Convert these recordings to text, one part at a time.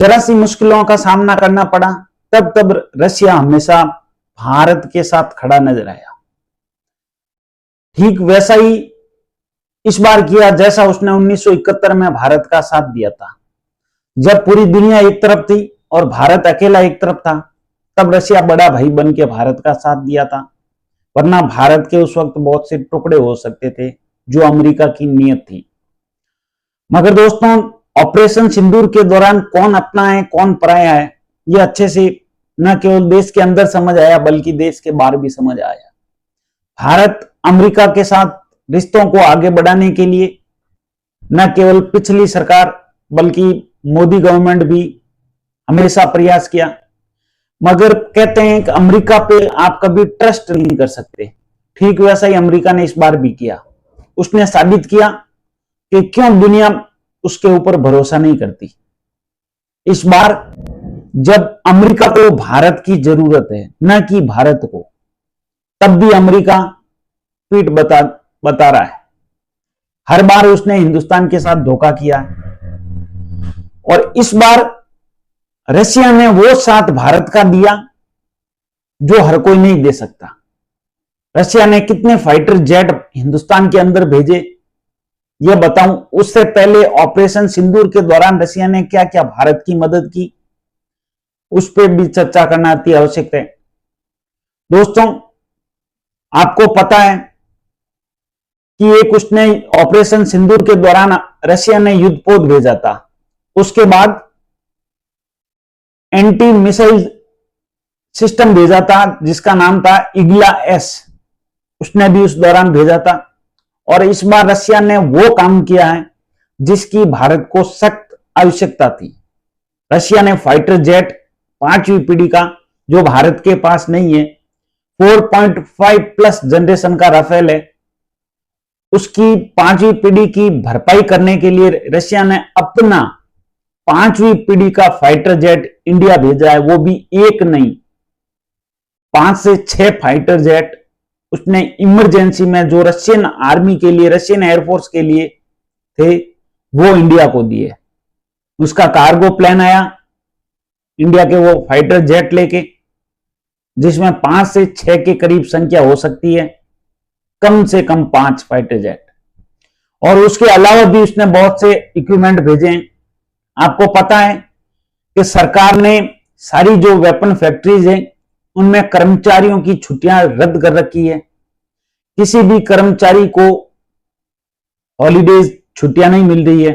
जरा सी मुश्किलों का सामना करना पड़ा, तब तब रशिया हमेशा भारत के साथ खड़ा नजर आया। ठीक वैसा ही इस बार किया जैसा उसने 1971 में भारत का साथ दिया था। जब पूरी दुनिया एक तरफ थी और भारत अकेला एक तरफ था, तब रशिया बड़ा भाई बन के भारत का साथ दिया था। वरना भारत के उस वक्त बहुत से टुकड़े हो सकते थे, जो अमेरिका की नीयत थी। मगर दोस्तों, ऑपरेशन सिंदूर के दौरान कौन अपना है कौन पराया है, यह अच्छे से न केवल देश के अंदर समझ आया बल्कि देश के बाहर भी समझ आया। भारत अमेरिका के साथ रिश्तों को आगे बढ़ाने के लिए न केवल पिछली सरकार बल्कि मोदी गवर्नमेंट भी हमेशा प्रयास किया। मगर कहते हैं कि अमेरिका पे आप कभी ट्रस्ट नहीं कर सकते। ठीक वैसा ही अमेरिका ने इस बार भी किया। उसने साबित किया कि क्यों दुनिया उसके ऊपर भरोसा नहीं करती। इस बार जब अमेरिका को भारत की जरूरत है, न कि भारत को, तब भी अमेरिका पीठ बता रहा है। हर बार उसने हिंदुस्तान के साथ धोखा किया और इस बार रशिया ने वो साथ भारत का दिया जो हर कोई नहीं दे सकता। रशिया ने कितने फाइटर जेट हिंदुस्तान के अंदर भेजे, यह बताऊं। उससे पहले ऑपरेशन सिंदूर के दौरान रशिया ने क्या क्या भारत की मदद की, उस पर भी चर्चा करना अति आवश्यक है। दोस्तों, आपको पता है कि एक उसने ऑपरेशन सिंदूर के दौरान रशिया ने युद्धपोत भेजा था। उसके बाद एंटी मिसाइल सिस्टम भेजा था जिसका नाम था इग्ला एस, उसने भी उस दौरान भेजा था। और इस बार रशिया ने वो काम किया है जिसकी भारत को सख्त आवश्यकता थी। रशिया ने फाइटर जेट 5वीं पीढ़ी का, जो भारत के पास नहीं है, 4.5+ जनरेशन का राफेल है, उसकी 5वीं पीढ़ी की भरपाई करने के लिए रशिया ने अपना 5वीं पीढ़ी का फाइटर जेट इंडिया भेजा है। वो भी एक नहीं, 5 से 6 फाइटर जेट उसने इमरजेंसी में, जो रशियन आर्मी के लिए, रशियन एयरफोर्स के लिए थे, वो इंडिया को दिए। उसका कार्गो प्लान आया इंडिया के वो फाइटर जेट लेके, जिसमें 5 से 6 के करीब संख्या हो सकती है, कम से कम 5 फाइटर जेट। और उसके अलावा भी उसने बहुत से इक्विपमेंट भेजे हैं। आपको पता है कि सरकार ने सारी जो वेपन फैक्ट्रीज हैं उनमें कर्मचारियों की छुट्टियां रद्द कर रखी है। किसी भी कर्मचारी को हॉलीडेज छुट्टियां नहीं मिल रही है।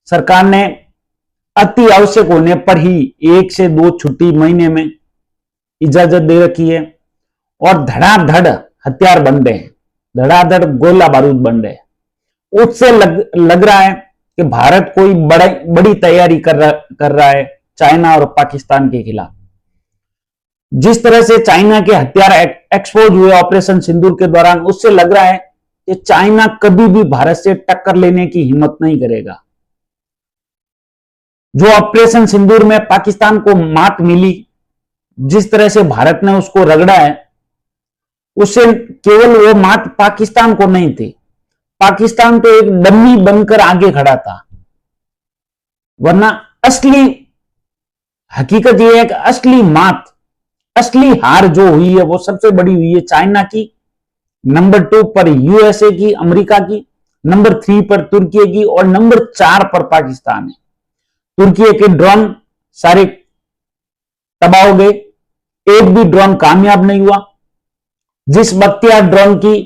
सरकार ने अति आवश्यक होने पर ही 1 से 2 छुट्टी महीने में इजाजत दे रखी है। और धड़ाधड़ हथियार बन रहे हैं, धड़ाधड़ गोला बारूद बन रहे हैं। उससे लग रहा है कि भारत कोई बड़ी तैयारी कर रहा है चाइना और पाकिस्तान के खिलाफ। जिस तरह से चाइना के हथियार एक्सपोज हुए ऑपरेशन सिंदूर के दौरान, उससे लग रहा है कि चाइना कभी भी भारत से टक्कर लेने की हिम्मत नहीं करेगा। जो ऑपरेशन सिंदूर में पाकिस्तान को मात मिली, जिस तरह से भारत ने उसको रगड़ा है, उससे केवल वो मात पाकिस्तान को नहीं थी, पाकिस्तान तो एक डम्मी बनकर आगे खड़ा था। वरना असली हकीकत यह है कि असली मात, असली हार जो हुई है वो सबसे बड़ी हुई है चाइना की, नंबर 2 पर यूएसए की, अमेरिका की, नंबर 3 पर तुर्की की और नंबर 4 पर पाकिस्तान है। तुर्की के ड्रोन सारे तबाह हो गए, एक भी ड्रोन कामयाब नहीं हुआ। जिस बख्तियार ड्रोन की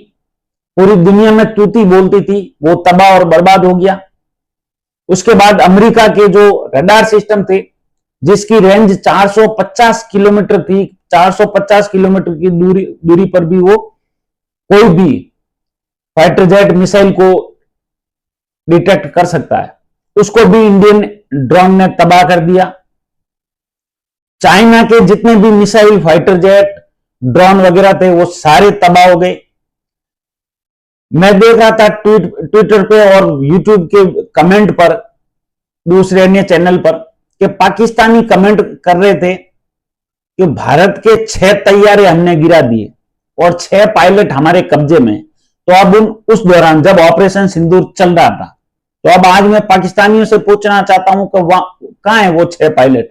पूरी दुनिया में तूती बोलती थी, वो तबाह और बर्बाद हो गया। उसके बाद अमेरिका के जो रडार सिस्टम थे, जिसकी रेंज 450 किलोमीटर थी, 450 किलोमीटर की दूरी पर भी वो कोई भी फाइटर जेट मिसाइल को डिटेक्ट कर सकता है, उसको भी इंडियन ड्रोन ने तबाह कर दिया। चाइना के जितने भी मिसाइल, फाइटर जेट, ड्रोन वगैरह थे, वो सारे तबाह हो गए। मैं देख रहा था ट्विटर पे और यूट्यूब के कमेंट पर, दूसरे अन्य चैनल पर, कि पाकिस्तानी कमेंट कर रहे थे कि भारत के 6 तैयारे हमने गिरा दिए और 6 पायलट हमारे कब्जे में। तो अब उस दौरान जब ऑपरेशन सिंदूर चल रहा था, तो अब आज मैं पाकिस्तानियों से पूछना चाहता हूं कि कहां है वो 6 पायलट,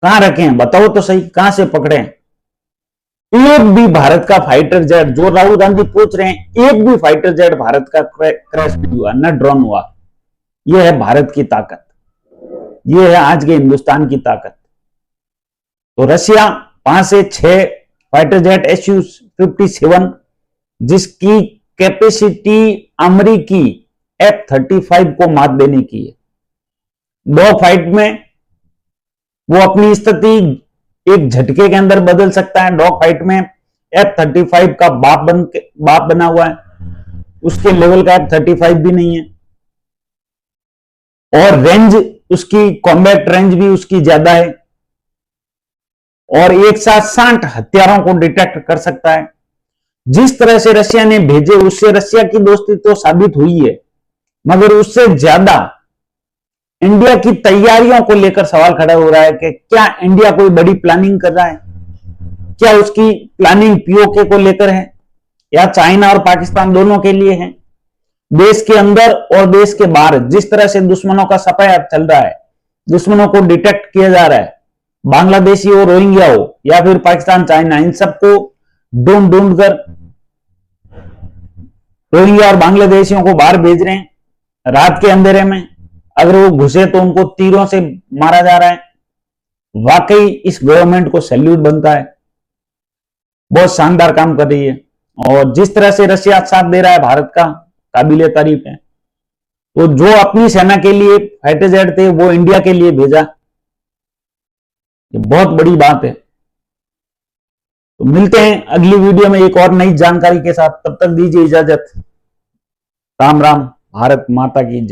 कहां रखे हैं, बताओ तो सही, कहां से पकड़े हैं? एक भी भारत का फाइटर जेट, जो राहुल गांधी पूछ रहे हैं, एक भी फाइटर जेट भारत का क्रैश नहीं हुआ, न ड्रोन हुआ। यह है भारत की ताकत, यह है आज के हिंदुस्तान की ताकत। तो रशिया 5 से 6 फाइटर जेट SU-57, जिसकी कैपेसिटी अमेरिकी F-35 को मात देने की है। 2 फाइट में वो अपनी स्थिति एक झटके के अंदर बदल सकता है। डॉग फाइट में F-35 का बाप बना हुआ है, उसके लेवल का F-35 भी नहीं है, और रेंज उसकी, कॉम्बैट रेंज भी उसकी ज्यादा है, और एक साथ 60 हथियारों को डिटेक्ट कर सकता है। जिस तरह से रशिया ने भेजे, उससे रशिया की दोस्ती तो साबित हुई है, मगर उससे ज्यादा इंडिया की तैयारियों को लेकर सवाल खड़ा हो रहा है कि क्या इंडिया कोई बड़ी प्लानिंग कर रहा है, क्या उसकी प्लानिंग POK को लेकर है, या चाइना और पाकिस्तान दोनों के लिए है। देश के अंदर और देश के बाहर जिस तरह से दुश्मनों का सफाया चल रहा है, दुश्मनों को डिटेक्ट किया जा रहा है, बांग्लादेशी हो, रोहिंग्या हो, या फिर पाकिस्तान, चाइना, इन सबको ढूंढ ढूंढ कर रोहिंग्या और बांग्लादेशियों को बाहर भेज रहे हैं रात के अंधेरे में। अगर वो घुसे तो उनको तीरों से मारा जा रहा है। वाकई इस गवर्नमेंट को सैल्यूट बनता है, बहुत शानदार काम कर रही है, और जिस तरह से रशिया साथ दे रहा है भारत का, काबिले तारीफ है। तो जो अपनी सेना के लिए फाइटर जेट थे वो इंडिया के लिए भेजा, ये बहुत बड़ी बात है। तो मिलते हैं अगली वीडियो में एक और नई जानकारी के साथ, तब तक दीजिए इजाजत। राम राम, भारत माता की जय।